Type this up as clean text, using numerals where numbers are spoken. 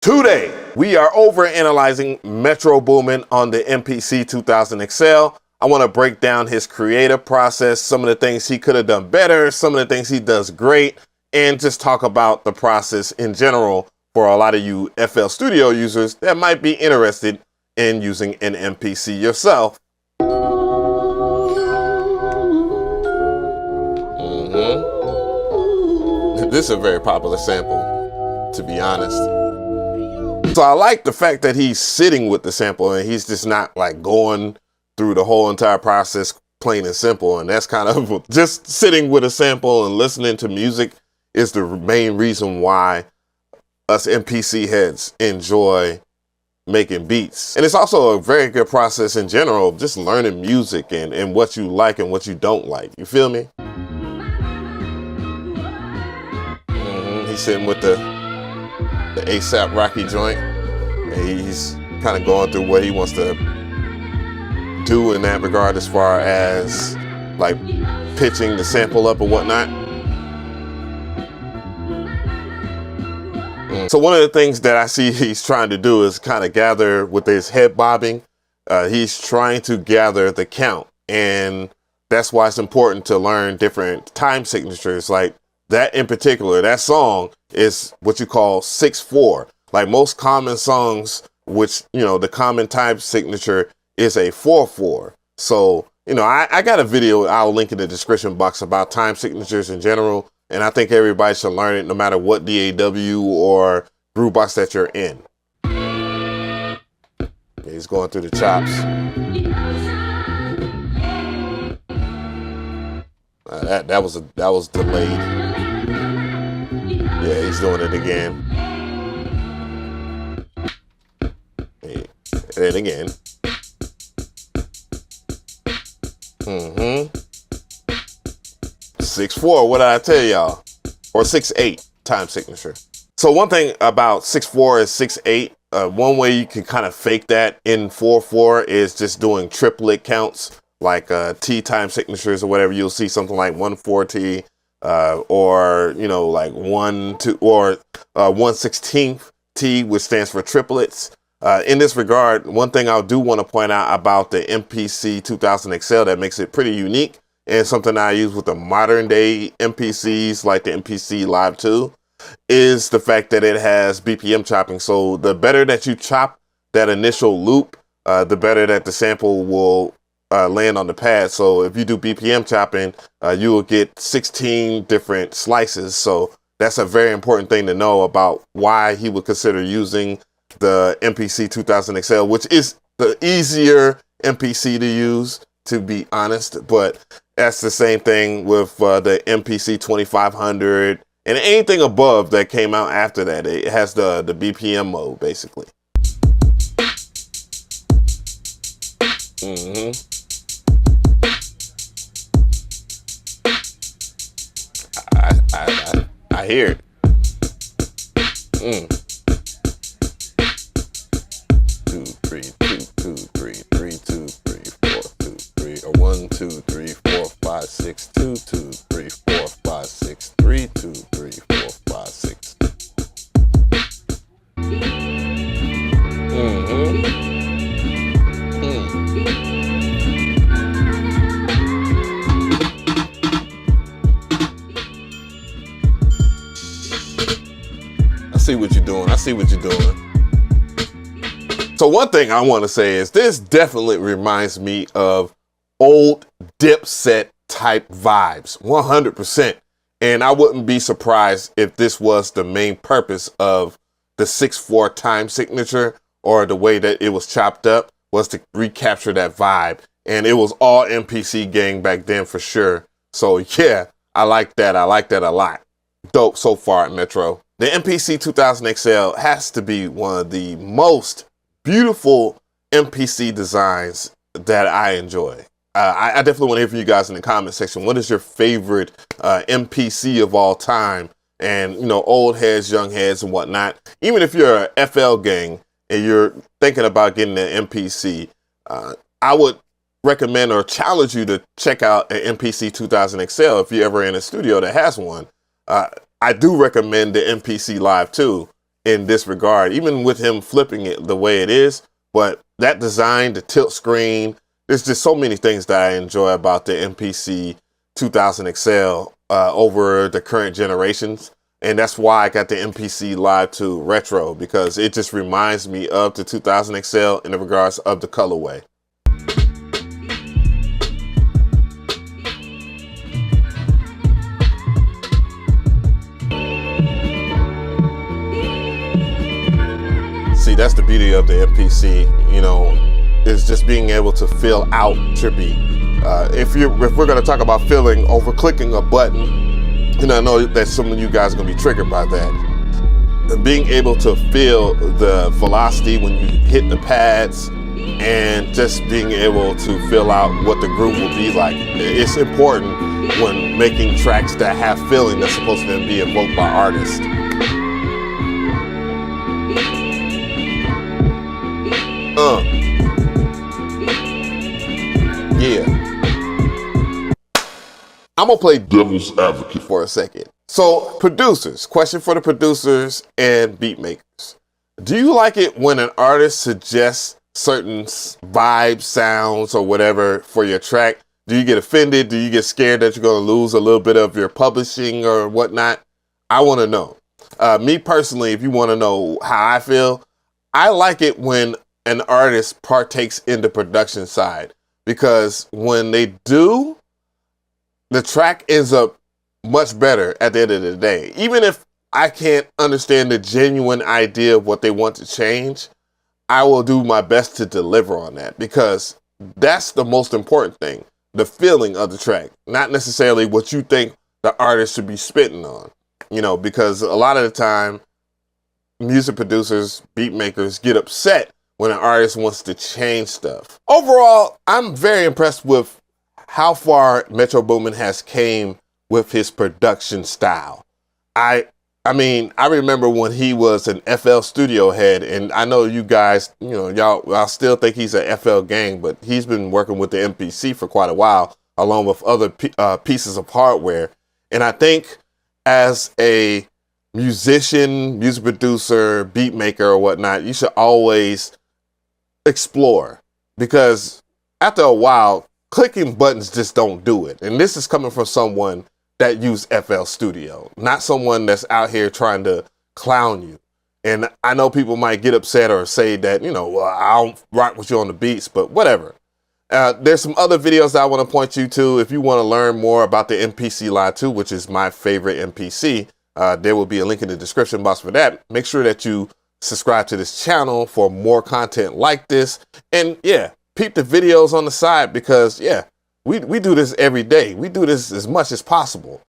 Today, we are over-analyzing Metro Boomin on the MPC 2000 XL. I want to break down his creative process, some of the things he could have done better, some of the things he does great, and just talk about the process in general for a lot of you FL Studio users that might be interested in using an MPC yourself. This is a very popular sample, to be honest. So I like the fact that he's sitting with the sample and he's just not like going through the whole entire process plain and simple. And that's kind of just sitting with a sample and listening to music is the main reason why us MPC heads enjoy making beats. And it's also a very good process in general, just learning music and what you like and what you don't like. You feel me? He's sitting with the ASAP Rocky joint. And he's kind of going through what he wants to do in that regard as far as like pitching the sample up and whatnot. So one of the things that I see he's trying to do is kind of gather with his head bobbing. He's trying to gather the count, and that's why it's important to learn different time signatures. Like that in particular, that song is what you call 6/4. Like most common songs, which, you know, the common time signature is a 4/4. So, you know, I got a video I'll link in the description box about time signatures in general. And I think everybody should learn it no matter what DAW or groovebox that you're in. He's going through the chops. That was delayed. Yeah, he's doing it again. And then again. 6/4, what did I tell y'all? Or 6/8 time signature. So one thing about 6/4 is 6/8. One way you can kind of fake that in 4/4 is just doing triplet counts, like T time signatures or whatever. You'll see something like 1/4T, or, you know, like 1/2 or 1/16 T, which stands for triplets. In this regard, one thing I do want to point out about the MPC 2000 XL that makes it pretty unique, and something I use with the modern day MPCs like the MPC Live 2, is the fact that it has BPM chopping. So the better that you chop that initial loop, the better that the sample will land on the pad. So if you do BPM chopping, you will get 16 different slices. So that's a very important thing to know about why he would consider using the MPC 2000 XL, which is the easier MPC to use, to be honest. But that's the same thing with the MPC 2500 and anything above that came out after that. It has the BPM mode, basically. I hear it. 2 3 2 2 3 3 2 3 4 2 3, or 1 2 3 4 5 6 2 2 3 4 5 6 3 2 3 4 5 6. I see what you're doing. I see what you're doing. So one thing I want to say is this definitely reminds me of old Dipset type vibes, 100%. And I wouldn't be surprised if this was the main purpose of the 6/4 time signature, or the way that it was chopped up was to recapture that vibe. And it was all MPC gang back then for sure. So yeah, I like that. I like that a lot. Dope so far at Metro. The MPC 2000 XL has to be one of the most beautiful MPC designs that I enjoy. I definitely want to hear from you guys in the comment section. What is your favorite MPC of all time? And, you know, old heads, young heads, and whatnot. Even if you're a FL gang and you're thinking about getting an MPC, I would recommend or challenge you to check out an MPC 2000 XL if you're ever in a studio that has one. I do recommend the MPC Live 2. in this regard, even with him flipping it the way it is. But that design, the tilt screen, there's just so many things that I enjoy about the MPC 2000 XL over the current generations. And that's why I got the MPC Live 2 Retro, because it just reminds me of the 2000 XL in the regards of the colorway. See, that's the beauty of the MPC, you know, is just being able to fill out your beat. If we're going to talk about filling over clicking a button, and I know that some of you guys are going to be triggered by that. Being able to feel the velocity when you hit the pads and just being able to fill out what the groove will be like. It's important when making tracks that have feeling that's supposed to be evoked by artists. Yeah. I'm gonna play devil's advocate for a second. So, producers, question for the producers and beat makers. Do you like it when an artist suggests certain vibes, sounds, or whatever for your track? Do you get offended? Do you get scared that you're gonna lose a little bit of your publishing or whatnot? I wanna know. Me personally, if you wanna know how I feel, I like it when an artist partakes in the production side, because when they do, the track ends up much better at the end of the day. Even if I can't understand the genuine idea of what they want to change, I will do my best to deliver on that, because that's the most important thing, the feeling of the track, not necessarily what you think the artist should be spitting on, you know, because a lot of the time music producers, beat makers get upset when an artist wants to change stuff. Overall, I'm very impressed with how far Metro Boomin has came with his production style. I mean, I remember when he was an FL studio head, and I know you guys, you know, y'all still think he's a FL gang, but he's been working with the MPC for quite a while, along with other pieces of hardware. And I think as a musician, music producer, beat maker, or whatnot, you should always explore, because after a while, clicking buttons just don't do it. And this is coming from someone that used FL Studio, not someone that's out here trying to clown you. And I know people might get upset or say that, you know, well, I don't rock with you on the beats, but whatever. There's some other videos that I want to point you to. If you want to learn more about the MPC Live 2, which is my favorite MPC, there will be a link in the description box for that. Make sure that you subscribe to this channel for more content like this. And yeah, peep the videos on the side, because yeah, we do this every day. We do this as much as possible.